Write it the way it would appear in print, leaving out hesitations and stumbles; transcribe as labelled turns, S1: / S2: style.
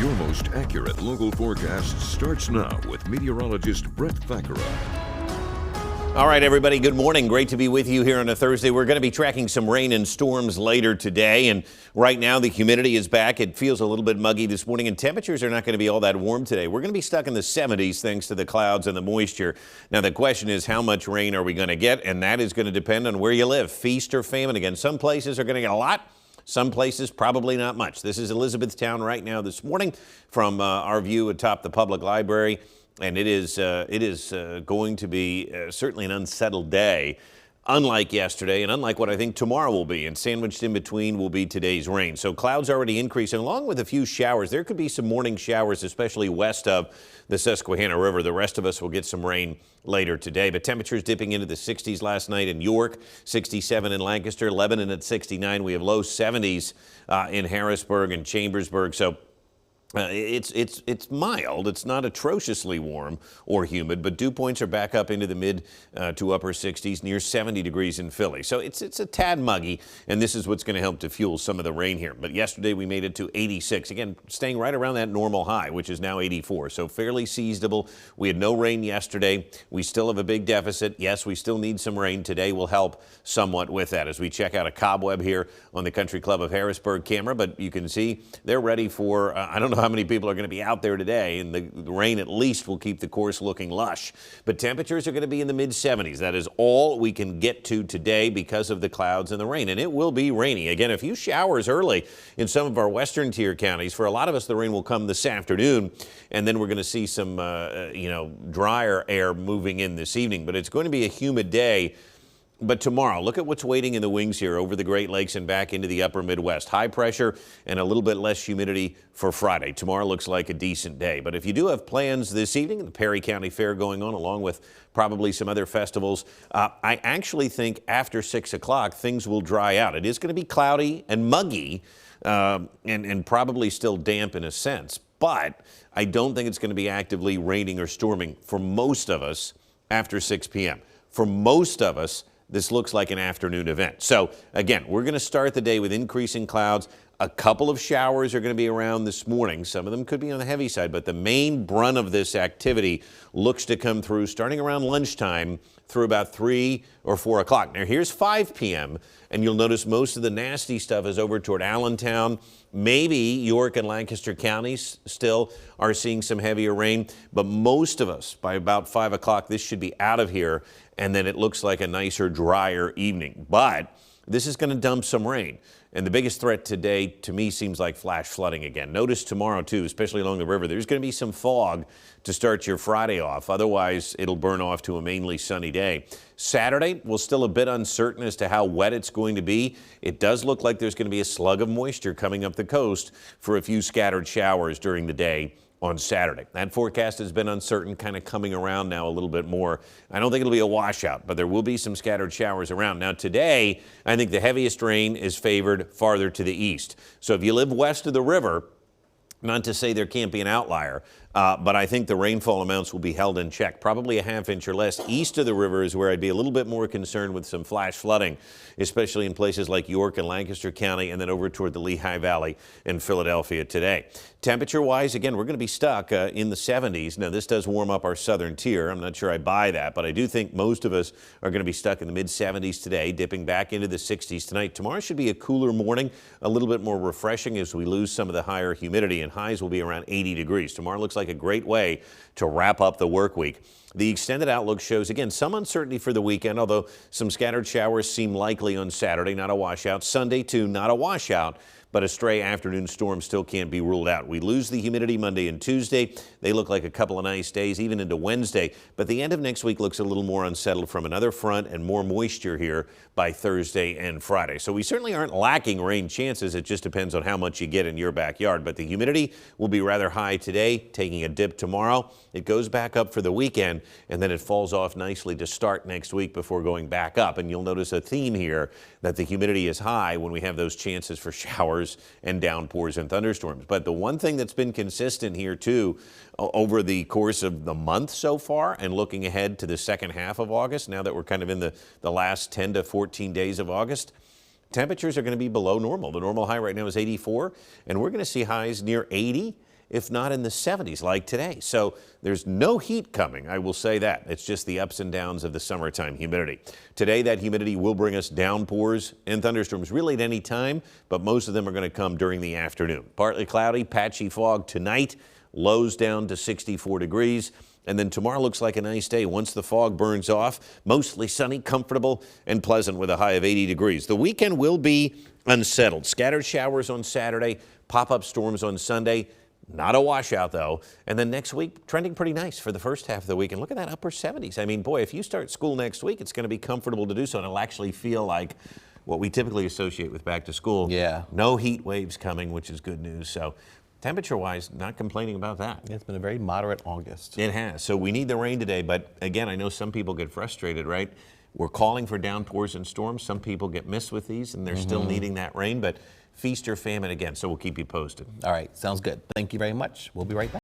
S1: Your most accurate local forecast starts now with meteorologist Brett Thackeray.
S2: All right, everybody, good morning. Great to be with you here on a Thursday. We're going to be tracking some rain and storms later today, and right now the humidity is back. It feels a little bit muggy this morning, and temperatures are not going to be all that warm today. We're going to be stuck in the 70s thanks to the clouds and the moisture. Now, the question is, how much rain are we going to get? And that is going to depend on where you live. Feast or famine. Again, some places are going to get a lot. Some places probably not much. This is Elizabethtown right now this morning from our view atop the public library. And it is going to be certainly an unsettled day, unlike yesterday and unlike what I think tomorrow will be. And sandwiched in between will be today's rain. So clouds already increasing along with a few showers. There could be some morning showers, especially west of the Susquehanna River. The rest of us will get some rain later today. But temperatures dipping into the 60s last night in York, 67 in Lancaster, Lebanon at 69. We have low 70s in Harrisburg and Chambersburg. So it's mild. It's not atrociously warm or humid, but dew points are back up into the mid to upper 60s, near 70 degrees in Philly. So it's a tad muggy, and this is what's going to help to fuel some of the rain here. But yesterday we made it to 86. Again, staying right around that normal high, which is now 84. So fairly seasonable. We had no rain yesterday. We still have a big deficit. Yes, we still need some rain. Today will help somewhat with that as we check out a cobweb here on the Country Club of Harrisburg camera. But you can see they're ready for, I don't know how many people are going to be out there today, and the rain at least will keep the course looking lush. But temperatures are going to be in the mid-70s. That is all we can get to today because of the clouds and the rain, and it will be rainy. Again, a few showers early in some of our western tier counties. For a lot of us, the rain will come this afternoon, and then we're going to see some drier air moving in this evening. But it's going to be a humid day. But tomorrow, look at what's waiting in the wings here over the Great Lakes and back into the upper Midwest. High pressure and a little bit less humidity for Friday. Tomorrow looks like a decent day. But if you do have plans this evening, the Perry County Fair going on, along with probably some other festivals, I actually think after 6 o'clock, things will dry out. It is going to be cloudy and muggy and probably still damp in a sense. But I don't think it's going to be actively raining or storming for most of us after 6 p.m. For most of us, this looks like an afternoon event. So again, we're going to start the day with increasing clouds. A couple of showers are going to be around this morning. Some of them could be on the heavy side, but the main brunt of this activity looks to come through starting around lunchtime through about 3 or 4 o'clock. Now here's 5 p.m. and you'll notice most of the nasty stuff is over toward Allentown. Maybe York and Lancaster counties still are seeing some heavier rain, but most of us by about 5 o'clock, this should be out of here. And then it looks like a nicer, drier evening. But this is going to dump some rain. And the biggest threat today, to me, seems like flash flooding again. Notice tomorrow, too, especially along the river, there's going to be some fog to start your Friday off. Otherwise, it'll burn off to a mainly sunny day. Saturday, we're still a bit uncertain as to how wet it's going to be. It does look like there's going to be a slug of moisture coming up the coast for a few scattered showers during the day on Saturday. That forecast has been uncertain, kind of coming around now a little bit more. I don't think it'll be a washout, but there will be some scattered showers around. Now today, I think the heaviest rain is favored farther to the east. So if you live west of the river, not to say there can't be an outlier, but I think the rainfall amounts will be held in check. Probably a ½ inch or less east of the river is where I'd be a little bit more concerned with some flash flooding, especially in places like York and Lancaster County, and then over toward the Lehigh Valley and Philadelphia today. Temperature-wise, again, we're going to be stuck in the 70s. Now, this does warm up our southern tier. I'm not sure I buy that, but I do think most of us are going to be stuck in the mid-70s today, dipping back into the 60s tonight. Tomorrow should be a cooler morning, a little bit more refreshing as we lose some of the higher humidity, and highs will be around 80 degrees. Tomorrow looks like a great way to wrap up the work week. The extended outlook shows, again, some uncertainty for the weekend, although some scattered showers seem likely on Saturday, not a washout. Sunday, too, not a washout, but a stray afternoon storm still can't be ruled out. We lose the humidity Monday and Tuesday. They look like a couple of nice days, even into Wednesday. But the end of next week looks a little more unsettled from another front and more moisture here by Thursday and Friday. So we certainly aren't lacking rain chances. It just depends on how much you get in your backyard. But the humidity will be rather high today, taking a dip tomorrow. It goes back up for the weekend, and then it falls off nicely to start next week before going back up. And you'll notice a theme here that the humidity is high when we have those chances for showers and downpours and thunderstorms. But the one thing that's been consistent here, too, over the course of the month so far and looking ahead to the second half of August, now that we're kind of in the last 10 to 14 days of August, temperatures are going to be below normal. The normal high right now is 84, and we're going to see highs near 80 if not in the 70s like today. So there's no heat coming, I will say that. It's just the ups and downs of the summertime humidity. Today, that humidity will bring us downpours and thunderstorms really at any time, but most of them are going to come during the afternoon. Partly cloudy, patchy fog tonight, lows down to 64 degrees. And then tomorrow looks like a nice day once the fog burns off. Mostly sunny, comfortable, and pleasant with a high of 80 degrees. The weekend will be unsettled. Scattered showers on Saturday, pop-up storms on Sunday. Not a washout, though. And then next week, trending pretty nice for the first half of the week. And look at that upper 70s. I mean, boy, if you start school next week, it's going to be comfortable to do so. And it'll actually feel like what we typically associate with back to school.
S3: Yeah.
S2: No heat waves coming, which is good news. So temperature-wise, not complaining about that.
S3: It's been a very moderate August.
S2: It has. So we need the rain today. But again, I know some people get frustrated, right? We're calling for downpours and storms. Some people get missed with these, and they're still needing that rain. But feast or famine again. So we'll keep you posted.
S3: All right. Sounds good. Thank you very much. We'll be right back.